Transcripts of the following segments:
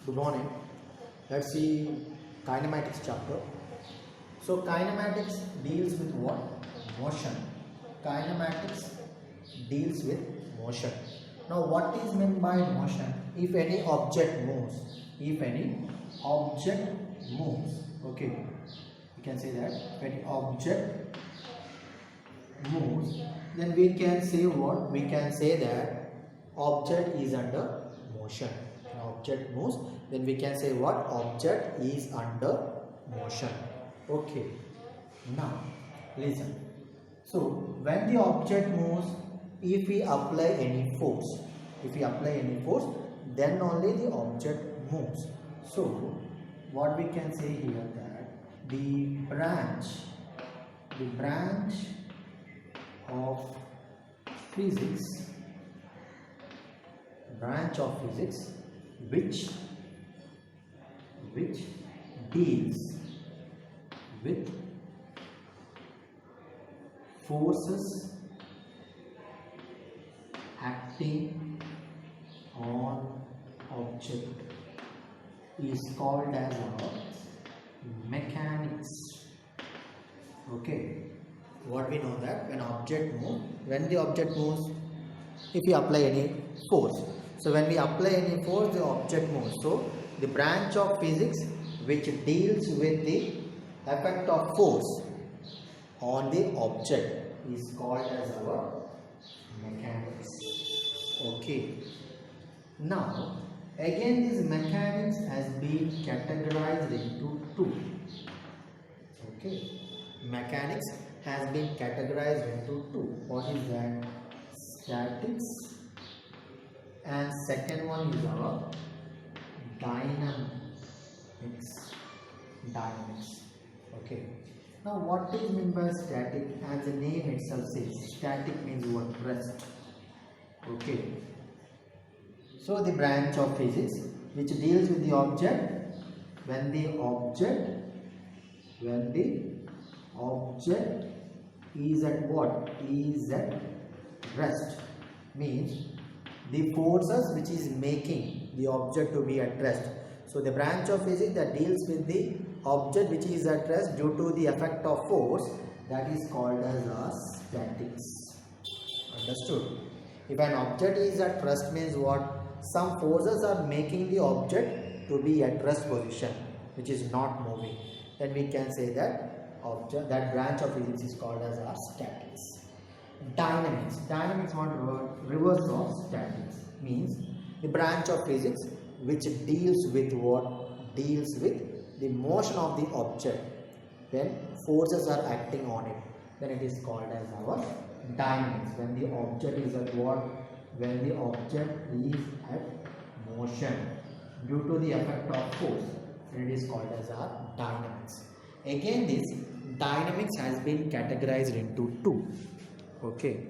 Good morning. Let's see kinematics chapter. So kinematics deals with what? Motion. Kinematics deals with motion. Now what is meant by motion? If any object moves. If any object moves. Okay. You can say that. If any object moves, then we can say what? We can say that object is under motion. An object moves, then we can say what? Object is under motion. Okay. Now listen. So when the object moves, if we apply any force, then only the object moves. So what we can say here that the branch of physics which deals with forces acting on object is called as mechanics. Okay, what we know that when the object moves, if we apply any force, so when we apply any force, the object moves. So the branch of physics which deals with the effect of force on the object is called as our mechanics. Okay, now again this mechanics has been categorized into two. Okay, mechanics has been categorized into two. What is that? Statics, and second one is our dynamics. Okay, now what is meant by static? As the name itself says, static means what? Rest. Okay, so the branch of physics which deals with the object when the object is at what? Is at rest, means the forces which is making the object to be at rest. So the branch of physics that deals with the object which is at rest due to the effect of force, that is called as statics. Understood? If an object is at rest means what? Some forces are making the object to be at rest position, which is not moving. Then we can say that that branch of physics is called as our statics. Dynamics what? Reverse of statics, means the branch of physics which deals with what? Deals with the motion of the object when forces are acting on it, then it is called as our dynamics. When the object is at what? When the object is at motion due to the effect of force, then it is called as our dynamics. Again this dynamics has been categorized into two. Okay,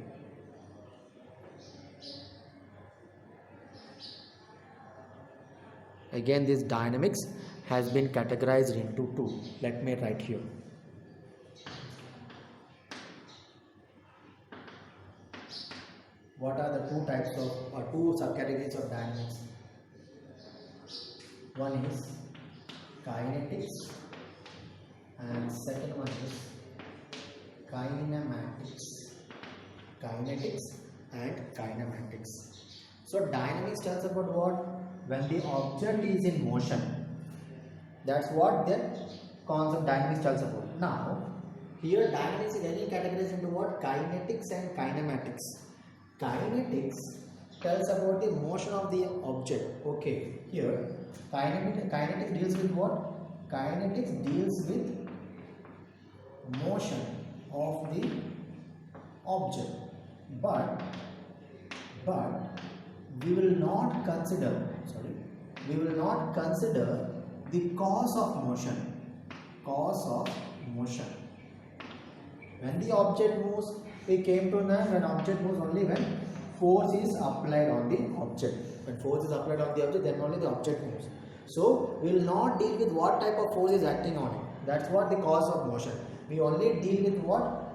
again this dynamics has been categorized into two. Let me write here. What are the two types of or two subcategories of dynamics? One is kinetics and second one is kinematics. Kinetics and kinematics. So dynamics tells about what? When the object is in motion. That's what the concept dynamics tells about. Now here dynamics is any categories into what? Kinetics and kinematics. Kinetics tells about the motion of the object. Okay, here kinetics deals with what? Kinetics deals with motion of the object, but we will not consider the cause of motion. When the object moves, we came to know when object moves only when force is applied on the object. When force is applied on the object, then only the object moves. So we will not deal with what type of force is acting on it. That's what the cause of motion. We only deal with what?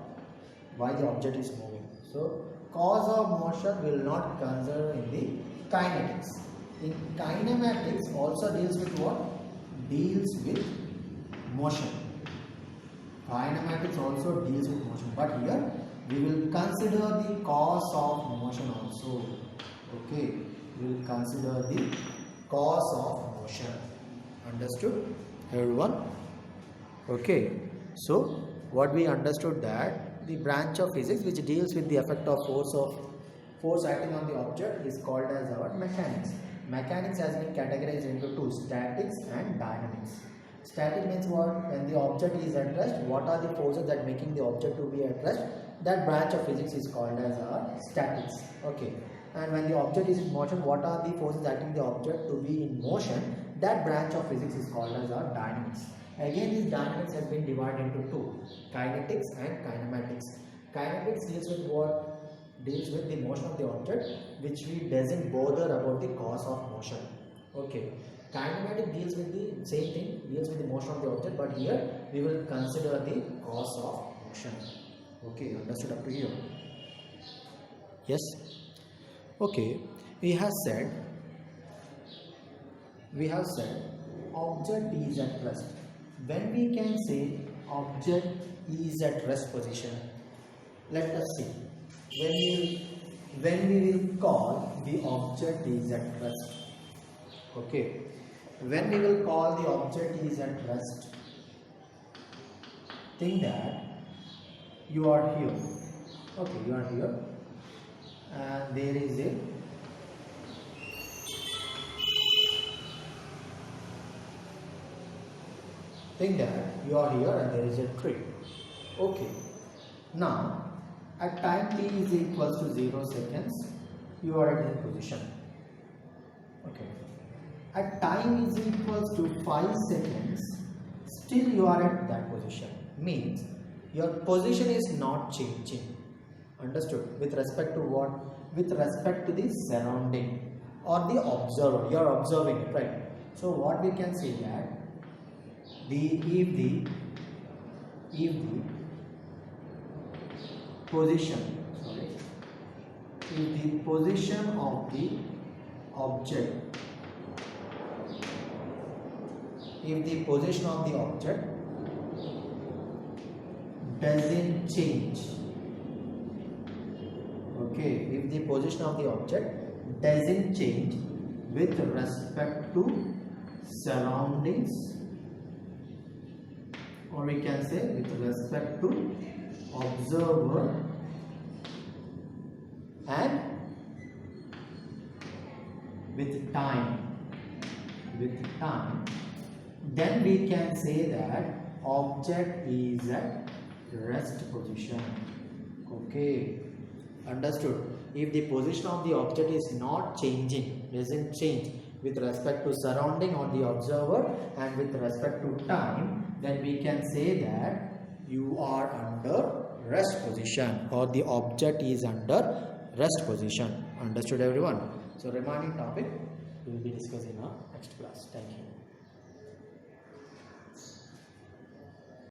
Why the object is moving. So cause of motion will not consider in the kinetics. in kinematics also deals with what? Deals with motion. Kinematics also deals with motion, but here we will consider the cause of motion also. Okay, we will consider the cause of motion. Understood, everyone? Okay, so what we understood that the branch of physics which deals with the effect of force acting on the object is called as our mechanics. Mechanics has been categorized into two, statics and dynamics. Static means what? When the object is at rest, what are the forces that making the object to be at rest? That branch of physics is called as our statics. Okay. And when the object is in motion, what are the forces acting the object to be in motion? That branch of physics is called as our dynamics. Again, this dynamics has been divided into two, kinetics and kinematics. Kinetics deals with what? Deals with the motion of the object, which we doesn't bother about the cause of motion. Okay. Kinematic deals with the same thing, deals with the motion of the object, but here we will consider the cause of motion. Okay, understood up to here? Yes. Okay, we have said object is at rest. When we can say object is at rest position, let us see. When we will call the object is at rest. Okay, when we will call the object is at rest, think that you are here. Okay, you are here and there is a think that you are here and there is a tree. Okay, now at time t is equals to 0 seconds, you are at this position. Okay, at time is equals to 5 seconds, still you are at that position. Means your position is not changing. Understood? With respect to what? With respect to the surrounding or the observer. You are observing it, right? So what we can say that if the position of the object, if the position of the object doesn't change, okay, if the position of the object doesn't change with respect to surroundings, or we can say with respect to observer and with time, then we can say that object is at rest position. Okay, understood? If the position of the object is not changing, doesn't change with respect to surrounding or the observer and with respect to time, then we can say that you are under rest position or the object is under rest position. Understood, everyone? So remaining topic we will be discussing in our next class. Thank you.